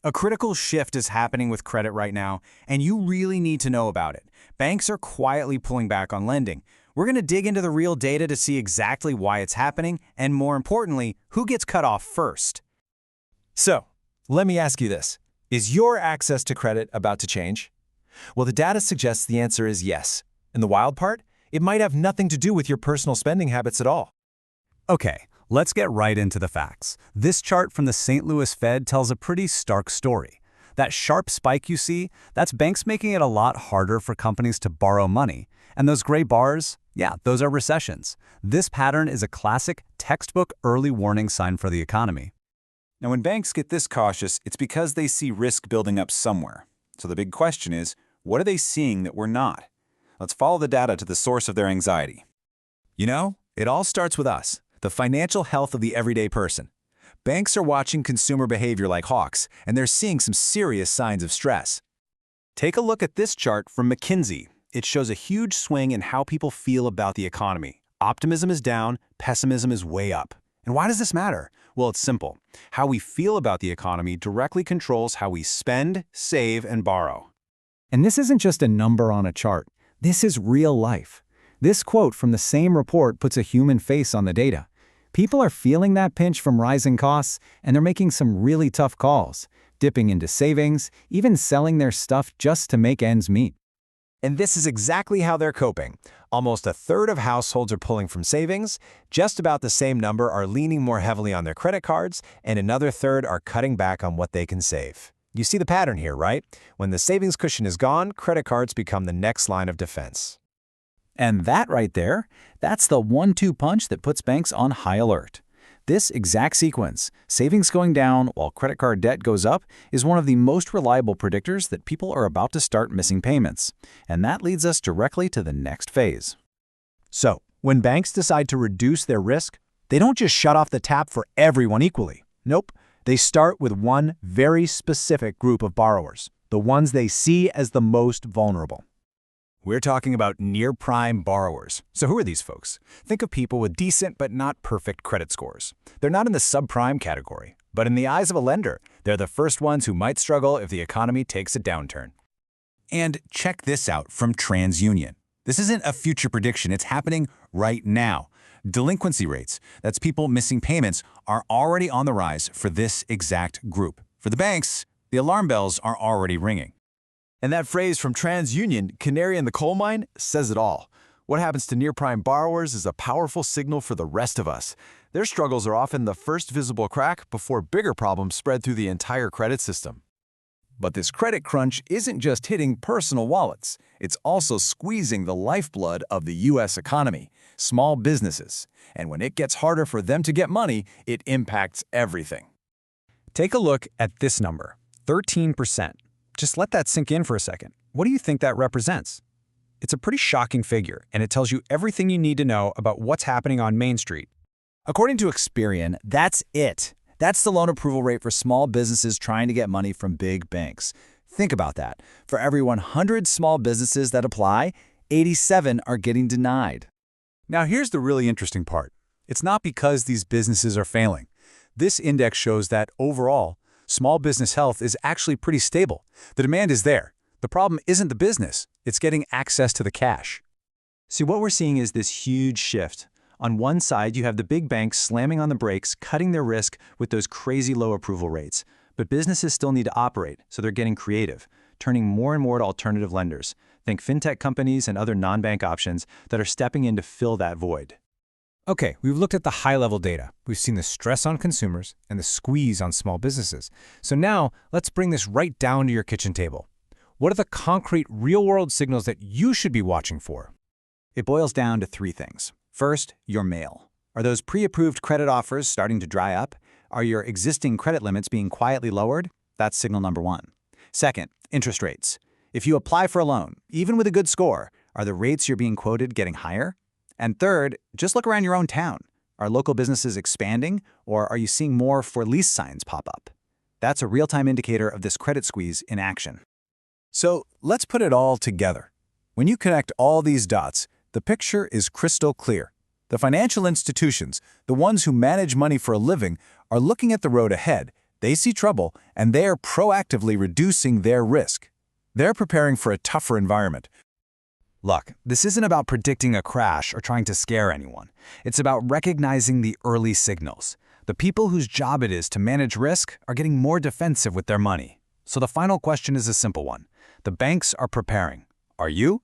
A critical shift is happening with credit right now, and you really need to know about it. Banks are quietly pulling back on lending. We're going to dig into the real data to see exactly why it's happening, and more importantly, who gets cut off first. So, let me ask you this. Is your access to credit about to change? Well, the data suggests the answer is yes. And the wild part? It might have nothing to do with your personal spending habits at all. Okay, let's get right into the facts. This chart from the St. Louis Fed tells a pretty stark story. That sharp spike you see, that's banks making it a lot harder for companies to borrow money. And those gray bars, yeah, those are recessions. This pattern is a classic textbook early warning sign for the economy. Now, when banks get this cautious, it's because they see risk building up somewhere. So the big question is, what are they seeing that we're not? Let's follow the data to the source of their anxiety. You know, it all starts with us, the financial health of the everyday person. Banks are watching consumer behavior like hawks, and they're seeing some serious signs of stress. Take a look at this chart from McKinsey. It shows a huge swing in how people feel about the economy. Optimism is down, pessimism is way up. And why does this matter? Well, it's simple. How we feel about the economy directly controls how we spend, save, and borrow. And this isn't just a number on a chart. This is real life. This quote from the same report puts a human face on the data. People are feeling that pinch from rising costs, and they're making some really tough calls, dipping into savings, even selling their stuff just to make ends meet. And this is exactly how they're coping. Almost a third of households are pulling from savings, just about the same number are leaning more heavily on their credit cards, and another third are cutting back on what they can save. You see the pattern here, right? When the savings cushion is gone, credit cards become the next line of defense. And that right there, that's the 1-2 punch that puts banks on high alert. This exact sequence, savings going down while credit card debt goes up, is one of the most reliable predictors that people are about to start missing payments. And that leads us directly to the next phase. So, when banks decide to reduce their risk, they don't just shut off the tap for everyone equally. Nope. They start with one very specific group of borrowers, the ones they see as the most vulnerable. We're talking about near-prime borrowers. So who are these folks? Think of people with decent but not perfect credit scores. They're not in the subprime category, but in the eyes of a lender, they're the first ones who might struggle if the economy takes a downturn. And check this out from TransUnion. This isn't a future prediction, it's happening right now. Delinquency rates, that's people missing payments, are already on the rise for this exact group. For the banks, the alarm bells are already ringing. And that phrase from TransUnion, canary in the coal mine, says it all. What happens to near-prime borrowers is a powerful signal for the rest of us. Their struggles are often the first visible crack before bigger problems spread through the entire credit system. But this credit crunch isn't just hitting personal wallets. It's also squeezing the lifeblood of the U.S. economy, small businesses. And when it gets harder for them to get money, it impacts everything. Take a look at this number, 13%. Just let that sink in for a second. What do you think that represents? It's a pretty shocking figure, and it tells you everything you need to know about what's happening on Main Street. According to Experian, that's it. That's the loan approval rate for small businesses trying to get money from big banks. Think about that. For every 100 small businesses that apply, 87 are getting denied. Now here's the really interesting part. It's not because these businesses are failing. This index shows that overall, small business health is actually pretty stable. The demand is there. The problem isn't the business, it's getting access to the cash. See, what we're seeing is this huge shift. On one side, you have the big banks slamming on the brakes, cutting their risk with those crazy low approval rates. But businesses still need to operate, so they're getting creative, turning more and more to alternative lenders. Think fintech companies and other non-bank options that are stepping in to fill that void. Okay, we've looked at the high-level data. We've seen the stress on consumers and the squeeze on small businesses. So now, let's bring this right down to your kitchen table. What are the concrete, real-world signals that you should be watching for? It boils down to three things. First, your mail. Are those pre-approved credit offers starting to dry up? Are your existing credit limits being quietly lowered? That's signal number one. Second, interest rates. If you apply for a loan, even with a good score, are the rates you're being quoted getting higher? And third, just look around your own town. Are local businesses expanding, or are you seeing more for lease signs pop up? That's a real-time indicator of this credit squeeze in action. So let's put it all together. When you connect all these dots, the picture is crystal clear. The financial institutions, the ones who manage money for a living, are looking at the road ahead. They see trouble, and they are proactively reducing their risk. They're preparing for a tougher environment. Look, this isn't about predicting a crash or trying to scare anyone. It's about recognizing the early signals. The people whose job it is to manage risk are getting more defensive with their money. So the final question is a simple one. The banks are preparing. Are you?